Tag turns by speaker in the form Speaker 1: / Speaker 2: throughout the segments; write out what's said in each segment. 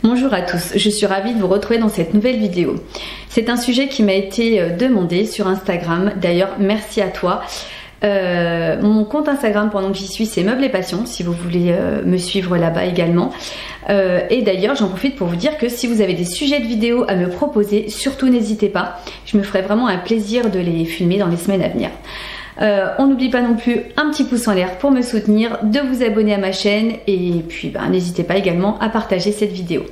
Speaker 1: Bonjour à tous, je suis ravie de vous retrouver dans cette nouvelle vidéo. C'est un sujet qui m'a été demandé sur Instagram, d'ailleurs merci à toi. Mon compte Instagram pendant que j'y suis, c'est Meubles et Passions, si vous voulez me suivre là-bas également. Et d'ailleurs j'en profite pour vous dire que si vous avez des sujets de vidéos à me proposer, surtout n'hésitez pas, je me ferai vraiment un plaisir de les filmer dans les semaines à venir. On n'oublie pas non plus un petit pouce en l'air pour me soutenir, de vous abonner à ma chaîne et puis n'hésitez pas également à partager cette vidéo.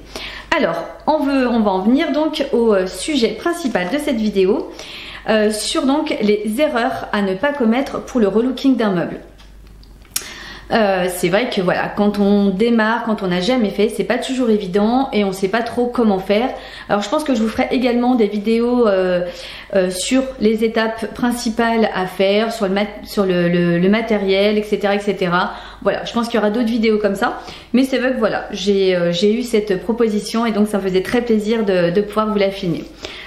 Speaker 1: Alors on va en venir donc au sujet principal de cette vidéo, sur donc les erreurs à ne pas commettre pour le relooking d'un meuble. C'est vrai que voilà, quand on démarre, quand on n'a jamais fait, c'est pas toujours évident et on sait pas trop comment faire. Alors je pense que je vous ferai également des vidéos sur les étapes principales à faire, sur le matériel, etc. Voilà, je pense qu'il y aura d'autres vidéos comme ça. Mais c'est vrai que voilà, j'ai eu cette proposition et donc ça me faisait très plaisir de pouvoir vous la filmer.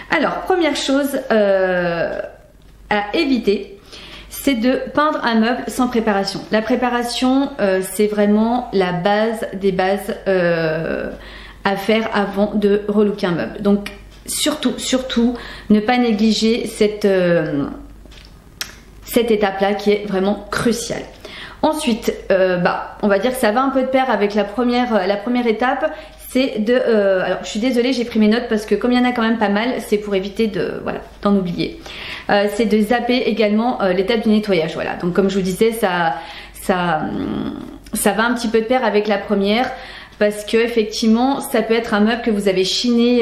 Speaker 1: Alors, première chose à éviter, c'est de peindre un meuble sans préparation. La préparation, c'est vraiment la base des bases à faire avant de relooker un meuble. Donc surtout, ne pas négliger cette étape-là qui est vraiment cruciale. Ensuite, on va dire que ça va un peu de pair avec la première étape. C'est de... alors je suis désolée, j'ai pris mes notes parce que comme il y en a quand même pas mal, c'est pour éviter d'en oublier. C'est de zapper également l'étape du nettoyage. Voilà, donc comme je vous disais, ça va un petit peu de pair avec la première. Parce que effectivement, ça peut être un meuble que vous avez chiné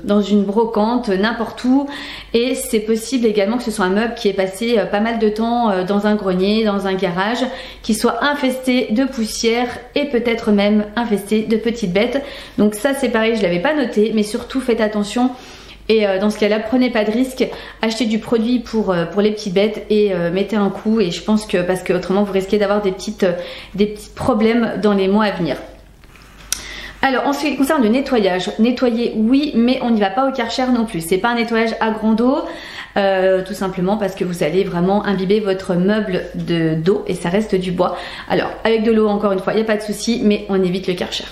Speaker 1: dans une brocante, n'importe où. Et c'est possible également que ce soit un meuble qui est passé pas mal de temps dans un grenier, dans un garage, qui soit infesté de poussière et peut-être même infesté de petites bêtes. Donc ça c'est pareil, je ne l'avais pas noté, mais surtout faites attention. Et dans ce cas-là, prenez pas de risque, achetez du produit pour les petites bêtes et mettez un coup. Et je pense que, parce que autrement vous risquez d'avoir des petits problèmes dans les mois à venir. Alors en ce qui concerne le nettoyage, nettoyer oui, mais on n'y va pas au Karcher non plus. C'est pas un nettoyage à grande eau, tout simplement parce que vous allez vraiment imbiber votre meuble d'eau et ça reste du bois. Alors avec de l'eau encore une fois, il n'y a pas de souci, mais on évite le Karcher.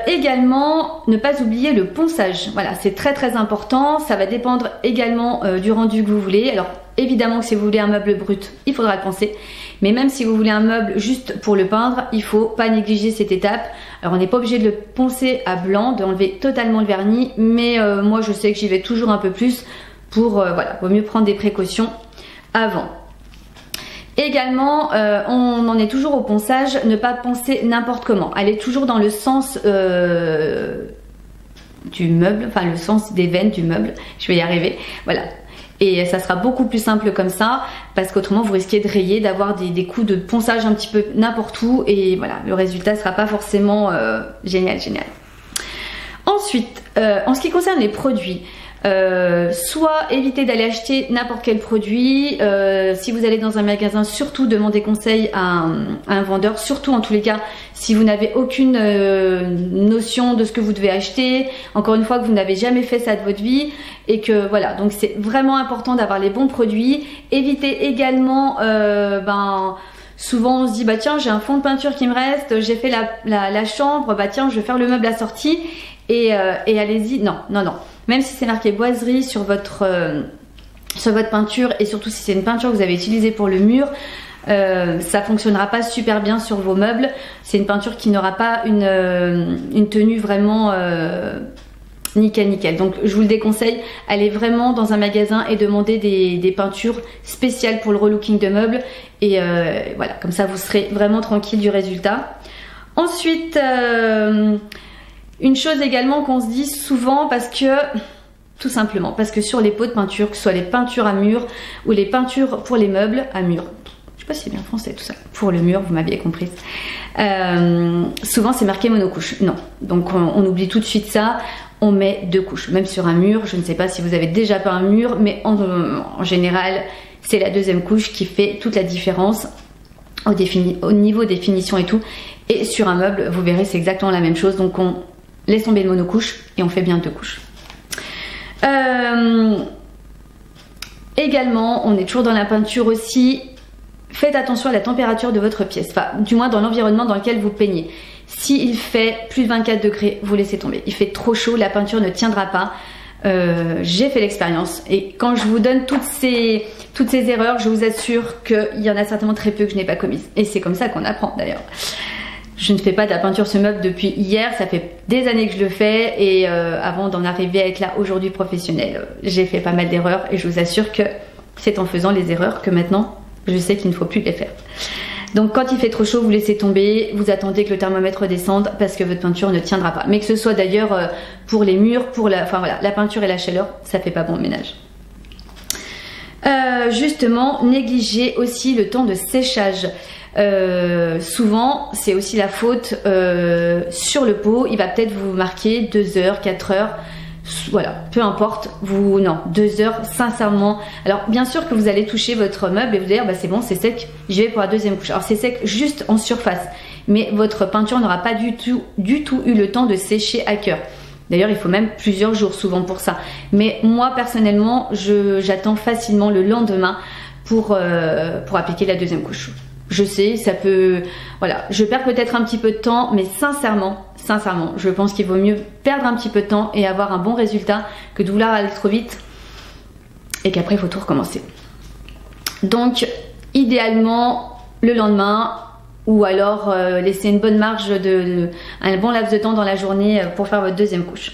Speaker 1: Également, ne pas oublier le ponçage. Voilà, c'est très important. Ça va dépendre également du rendu que vous voulez. Alors évidemment que si vous voulez un meuble brut, il faudra le poncer. Mais même si vous voulez un meuble juste pour le peindre, il faut pas négliger cette étape. Alors on n'est pas obligé de le poncer à blanc, d'enlever totalement le vernis, mais moi je sais que j'y vais toujours un peu plus pour vaut mieux prendre des précautions avant. Également, on en est toujours au ponçage, ne pas poncer n'importe comment. Aller toujours dans le sens du meuble, enfin le sens des veines du meuble. Je vais y arriver. Voilà. Et ça sera beaucoup plus simple comme ça, parce qu'autrement vous risquez de rayer, d'avoir des coups de ponçage un petit peu n'importe où, et voilà, le résultat sera pas forcément génial. Ensuite, en ce qui concerne les produits, soit évitez d'aller acheter n'importe quel produit. Si vous allez dans un magasin, surtout demandez conseil à un vendeur, surtout en tous les cas si vous n'avez aucune notion de ce que vous devez acheter, encore une fois que vous n'avez jamais fait ça de votre vie, et que voilà, donc c'est vraiment important d'avoir les bons produits. Évitez également souvent on se dit tiens, j'ai un fond de peinture qui me reste, j'ai fait la chambre, tiens, je vais faire le meuble à sortie, et allez-y. Non. Même si c'est marqué boiserie sur votre peinture, et surtout si c'est une peinture que vous avez utilisée pour le mur, ça fonctionnera pas super bien sur vos meubles. C'est une peinture qui n'aura pas une tenue vraiment nickel. Donc je vous le déconseille, allez vraiment dans un magasin et demandez des peintures spéciales pour le relooking de meubles, et voilà, comme ça vous serez vraiment tranquille du résultat. Ensuite, une chose également qu'on se dit souvent, tout simplement parce que sur les pots de peinture, que ce soit les peintures à mur ou les peintures pour les meubles à mur, je sais pas si c'est bien français tout ça, pour le mur, vous m'aviez compris, souvent c'est marqué monocouche. Non, donc on oublie tout de suite ça, on met 2 couches, même sur un mur. Je ne sais pas si vous avez déjà peint un mur, mais en général c'est la 2e couche qui fait toute la différence au niveau des finitions et tout. Et sur un meuble, vous verrez, c'est exactement la même chose. Donc on laisse tomber le monocouche et on fait bien 2 couches. Également, on est toujours dans la peinture aussi, faites attention à la température de votre pièce, enfin du moins dans l'environnement dans lequel vous peignez. S'il fait plus de 24 degrés, vous laissez tomber. Il fait trop chaud, la peinture ne tiendra pas. J'ai fait l'expérience et quand je vous donne toutes ces erreurs, je vous assure qu'il y en a certainement très peu que je n'ai pas commises. Et c'est comme ça qu'on apprend d'ailleurs. Je ne fais pas de la peinture sur meuble depuis hier, ça fait des années que je le fais et avant d'en arriver à être là aujourd'hui professionnelle, j'ai fait pas mal d'erreurs et je vous assure que c'est en faisant les erreurs que maintenant je sais qu'il ne faut plus les faire. Donc quand il fait trop chaud, vous laissez tomber, vous attendez que le thermomètre descende parce que votre peinture ne tiendra pas. Mais que ce soit d'ailleurs pour les murs, pour la peinture et la chaleur, ça fait pas bon ménage. Justement, négligez aussi le temps de séchage. Souvent, c'est aussi la faute sur le pot. Il va peut-être vous marquer 2 heures, 4 heures. Voilà, peu importe, non, 2 heures, sincèrement. Alors, bien sûr que vous allez toucher votre meuble et vous allez dire, bah, c'est bon, c'est sec, j'y vais pour la deuxième couche. Alors, c'est sec juste en surface, mais votre peinture n'aura pas du tout eu le temps de sécher à cœur. D'ailleurs, il faut même plusieurs jours souvent pour ça. Mais moi, personnellement, j'attends facilement le lendemain pour appliquer la deuxième couche. Je sais, ça peut... Voilà, je perds peut-être un petit peu de temps, mais sincèrement, je pense qu'il vaut mieux perdre un petit peu de temps et avoir un bon résultat que de vouloir aller trop vite et qu'après, il faut tout recommencer. Donc, idéalement, le lendemain, ou alors laisser une bonne marge, un bon laps de temps dans la journée pour faire votre deuxième couche.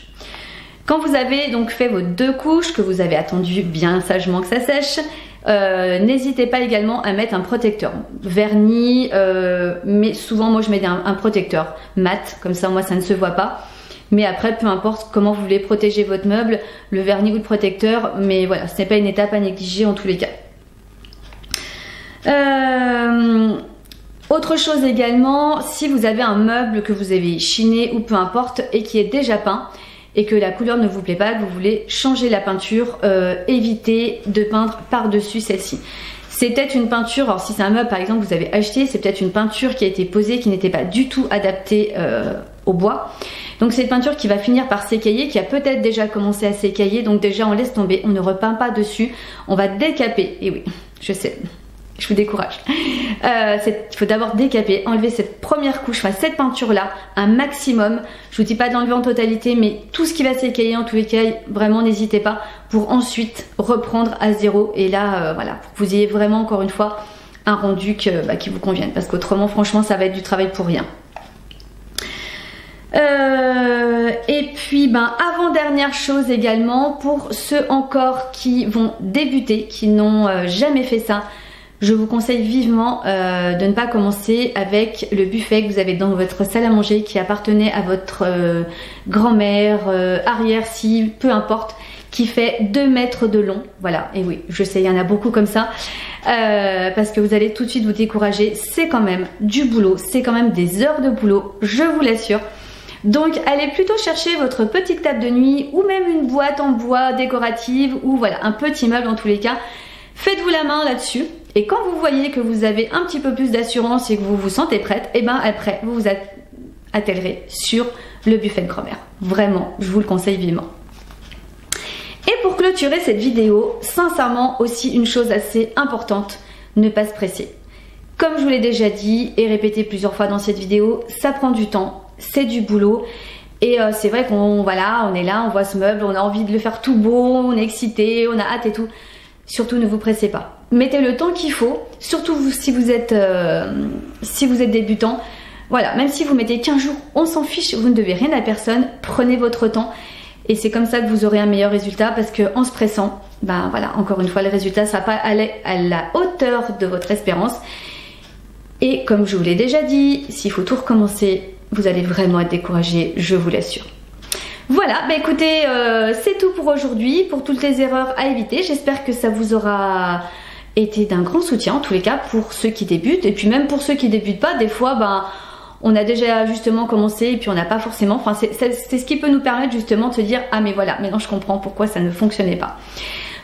Speaker 1: Quand vous avez donc fait vos 2 couches, que vous avez attendu bien sagement que ça sèche, n'hésitez pas également à mettre un protecteur vernis, mais souvent moi je mets un protecteur mat, comme ça moi ça ne se voit pas. Mais après, peu importe comment vous voulez protéger votre meuble, le vernis ou le protecteur, mais voilà, ce n'est pas une étape à négliger en tous les cas. Autre chose également, si vous avez un meuble que vous avez chiné ou peu importe et qui est déjà peint et que la couleur ne vous plaît pas, que vous voulez changer la peinture, évitez de peindre par-dessus celle-ci. C'est peut-être une peinture, alors si c'est un meuble par exemple que vous avez acheté, c'est peut-être une peinture qui a été posée qui n'était pas du tout adaptée au bois. Donc c'est une peinture qui va finir par s'écailler, qui a peut-être déjà commencé à s'écailler, donc déjà on laisse tomber, on ne repeint pas dessus, on va décaper, et oui, je sais. Je vous décourage. Il faut d'abord décaper, enlever cette première couche, enfin cette peinture-là, un maximum. Je vous dis pas d'enlever en totalité, mais tout ce qui va s'écailler en tous les cas, vraiment n'hésitez pas pour ensuite reprendre à zéro. Et là, voilà, pour que vous ayez vraiment encore une fois un rendu qui vous convienne. Parce qu'autrement, franchement, ça va être du travail pour rien. Et puis avant-dernière chose également, pour ceux encore qui vont débuter, qui n'ont jamais fait ça, je vous conseille vivement de ne pas commencer avec le buffet que vous avez dans votre salle à manger qui appartenait à votre grand-mère, arrière-ci, peu importe, qui fait 2 mètres de long. Voilà, et oui, je sais, il y en a beaucoup comme ça, parce que vous allez tout de suite vous décourager. C'est quand même du boulot, c'est quand même des heures de boulot, je vous l'assure. Donc allez plutôt chercher votre petite table de nuit ou même une boîte en bois décorative ou voilà, un petit meuble en tous les cas. Faites-vous la main là-dessus et quand vous voyez que vous avez un petit peu plus d'assurance et que vous vous sentez prête, et après vous vous attellerez sur le buffet de grand-mère. Vraiment, je vous le conseille vivement. Et pour clôturer cette vidéo, sincèrement aussi une chose assez importante, ne pas se presser. Comme je vous l'ai déjà dit et répété plusieurs fois dans cette vidéo, ça prend du temps, c'est du boulot. Et c'est vrai qu'on on est là, on voit ce meuble, on a envie de le faire tout beau, on est excité, on a hâte et tout. Surtout ne vous pressez pas. Mettez le temps qu'il faut, surtout si vous êtes débutant. Voilà, même si vous mettez 15 jours, on s'en fiche, vous ne devez rien à personne. Prenez votre temps et c'est comme ça que vous aurez un meilleur résultat parce qu'en se pressant, voilà, encore une fois, le résultat ne sera pas à la hauteur de votre espérance. Et comme je vous l'ai déjà dit, s'il faut tout recommencer, vous allez vraiment être découragé, je vous l'assure. Voilà, écoutez, c'est tout pour aujourd'hui, pour toutes les erreurs à éviter. J'espère que ça vous aura été d'un grand soutien, en tous les cas, pour ceux qui débutent. Et puis même pour ceux qui débutent pas, des fois, on a déjà justement commencé et puis on n'a pas forcément... Enfin, c'est ce qui peut nous permettre justement de se dire « Ah mais voilà, maintenant je comprends pourquoi ça ne fonctionnait pas ».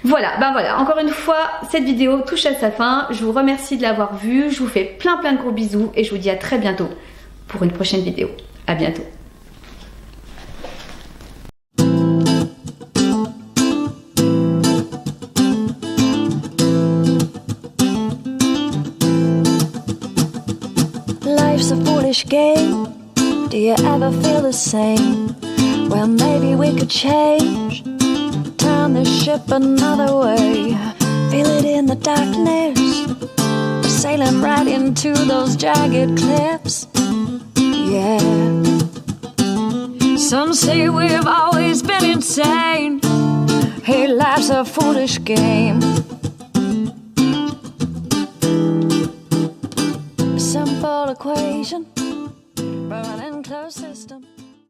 Speaker 1: Voilà, voilà, encore une fois, cette vidéo touche à sa fin. Je vous remercie de l'avoir vue, je vous fais plein de gros bisous et je vous dis à très bientôt pour une prochaine vidéo. À bientôt.
Speaker 2: Life's a foolish game. Do you ever feel the same? Well, maybe we could change, turn the ship another way. Feel it in the darkness, we're sailing right into those jagged cliffs. Yeah. Some say we've always been insane. Hey, life's a foolish game. Simple equation,